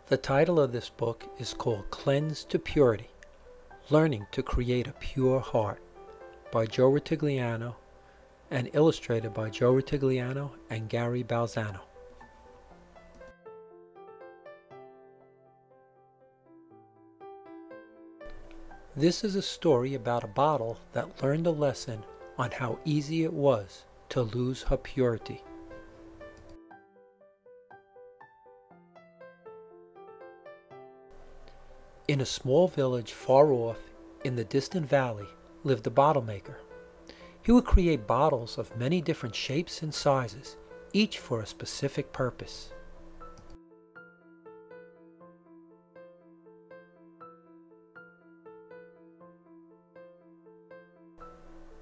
The title of this book is called Cleanse to Purity, Learning to Create a Pure Heart by Joe Ritigliano and illustrated by Joe Ritigliano and Gary Balzano. This is a story about a bottle that learned a lesson on how easy it was to lose her purity. In a small village far off in the distant valley lived a Bottlemaker. He would create bottles of many different shapes and sizes, each for a specific purpose.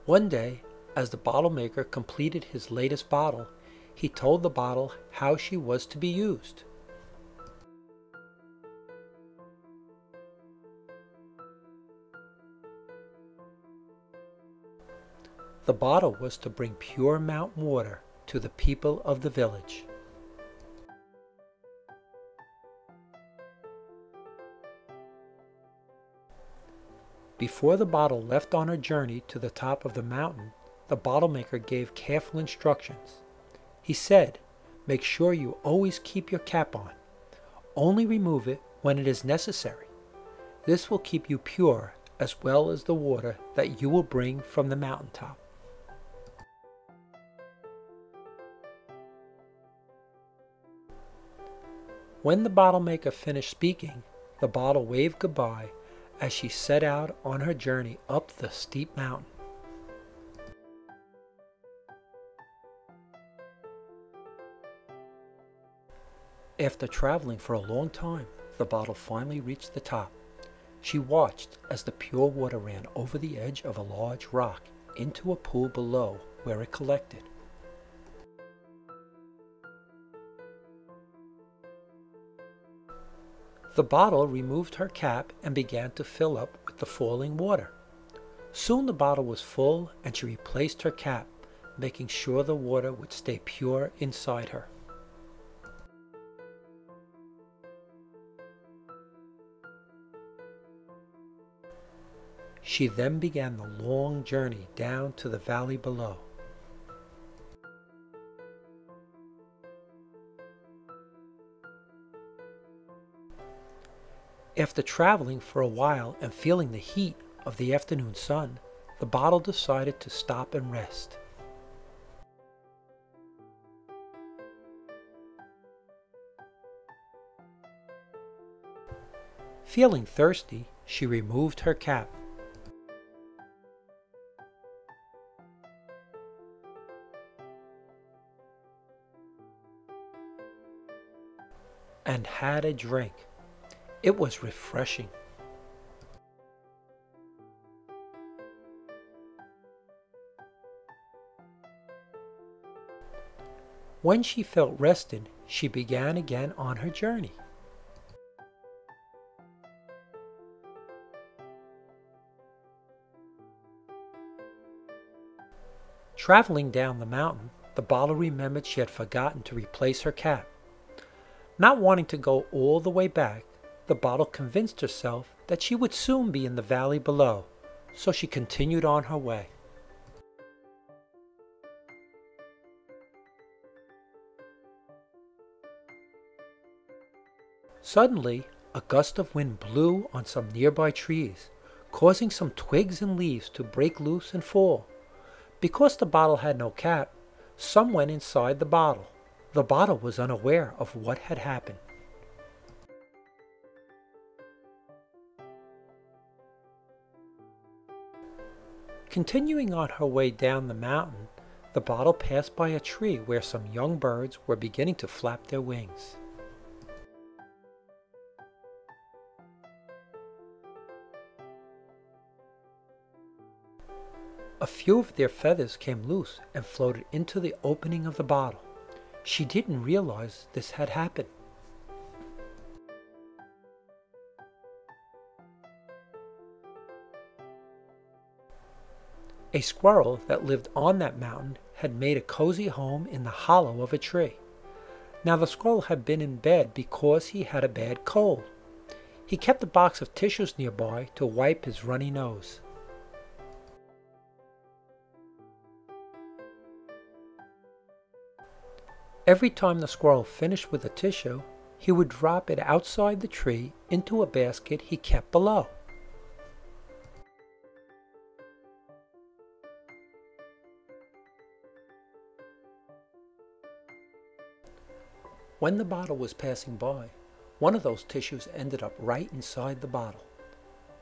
One day, as the Bottlemaker completed his latest bottle, he told the bottle how she was to be used. The bottle was to bring pure mountain water to the people of the village. Before the bottle left on her journey to the top of the mountain, the Bottlemaker gave careful instructions. He said, "Make sure you always keep your cap on. Only remove it when it is necessary. This will keep you pure as well as the water that you will bring from the mountaintop." When the Bottlemaker finished speaking, the bottle waved goodbye as she set out on her journey up the steep mountain. After traveling for a long time, the bottle finally reached the top. She watched as the pure water ran over the edge of a large rock into a pool below where it collected. The bottle removed her cap and began to fill up with the falling water. Soon the bottle was full and she replaced her cap, making sure the water would stay pure inside her. She then began the long journey down to the valley below. After traveling for a while and feeling the heat of the afternoon sun, the bottle decided to stop and rest. Feeling thirsty, she removed her cap. And had a drink. It was refreshing. When she felt rested, she began again on her journey. Traveling down the mountain, the bottle remembered she had forgotten to replace her cap. Not wanting to go all the way back, the bottle convinced herself that she would soon be in the valley below, so she continued on her way. Suddenly, a gust of wind blew on some nearby trees, causing some twigs and leaves to break loose and fall. Because the bottle had no cap, some went inside the bottle. The bottle was unaware of what had happened. Continuing on her way down the mountain, the bottle passed by a tree where some young birds were beginning to flap their wings. A few of their feathers came loose and floated into the opening of the bottle. She didn't realize this had happened. A squirrel that lived on that mountain had made a cozy home in the hollow of a tree. Now the squirrel had been in bed because he had a bad cold. He kept a box of tissues nearby to wipe his runny nose. Every time the squirrel finished with a tissue, he would drop it outside the tree into a basket he kept below. When the bottle was passing by, one of those tissues ended up right inside the bottle.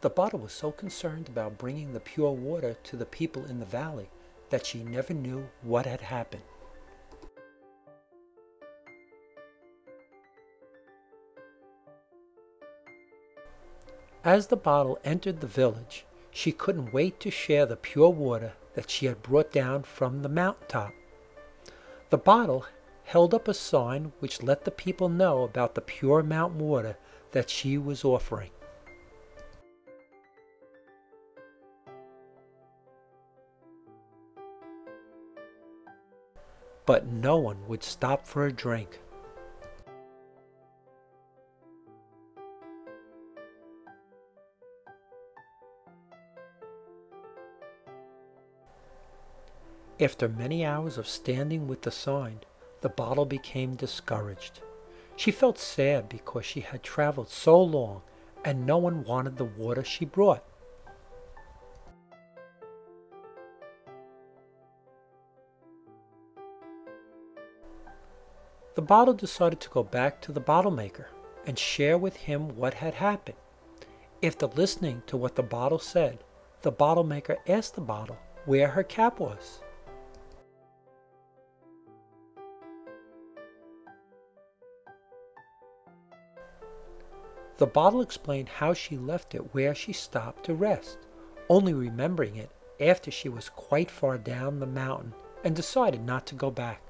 The bottle was so concerned about bringing the pure water to the people in the valley that she never knew what had happened. As the bottle entered the village, she couldn't wait to share the pure water that she had brought down from the mountaintop. The bottle held up a sign which let the people know about the pure mountain water that she was offering. But no one would stop for a drink. After many hours of standing with the sign, the bottle became discouraged. She felt sad because she had traveled so long and no one wanted the water she brought. The bottle decided to go back to the Bottlemaker and share with him what had happened. After listening to what the bottle said, the Bottlemaker asked the bottle where her cap was. The bottle explained how she left it where she stopped to rest, only remembering it after she was quite far down the mountain and decided not to go back.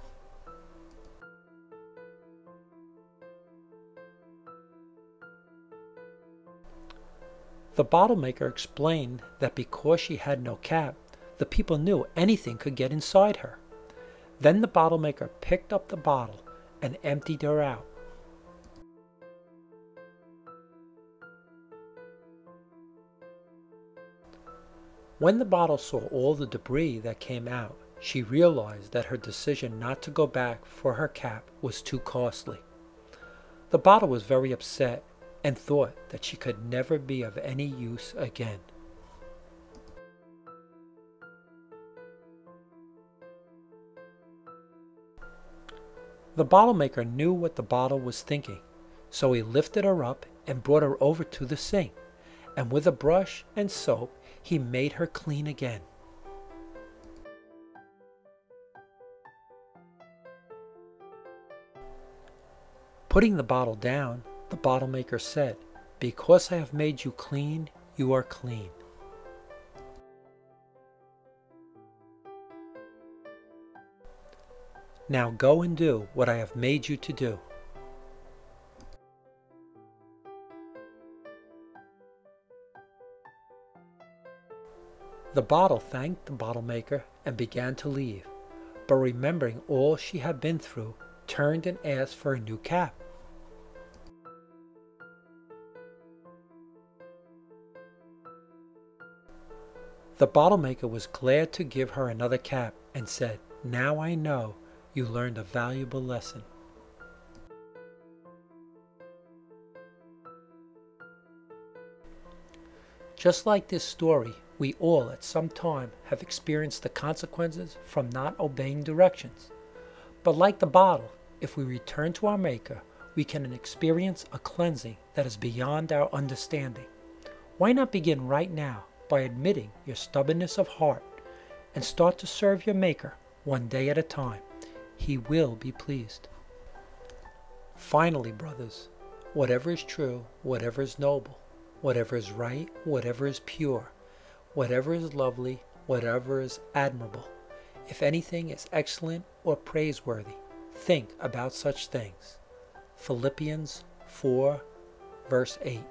The Bottlemaker explained that because she had no cap, the people knew anything could get inside her. Then the Bottlemaker picked up the bottle and emptied her out. When the bottle saw all the debris that came out, she realized that her decision not to go back for her cap was too costly. The bottle was very upset and thought that she could never be of any use again. The Bottlemaker knew what the bottle was thinking, so he lifted her up and brought her over to the sink, and with a brush and soap he made her clean again. Putting the bottle down, the Bottlemaker said, "Because I have made you clean, you are clean." Now go and do what I have made you to do. The bottle thanked the Bottlemaker and began to leave, but remembering all she had been through, turned and asked for a new cap. The Bottlemaker was glad to give her another cap and said, "Now I know you learned a valuable lesson." Just like this story, we all at some time have experienced the consequences from not obeying directions. But like the bottle, if we return to our Maker, we can experience a cleansing that is beyond our understanding. Why not begin right now by admitting your stubbornness of heart and start to serve your Maker one day at a time? He will be pleased. Finally, brothers, whatever is true, whatever is noble, whatever is right, whatever is pure, whatever is lovely, whatever is admirable, if anything is excellent or praiseworthy, think about such things. Philippians 4, verse 8.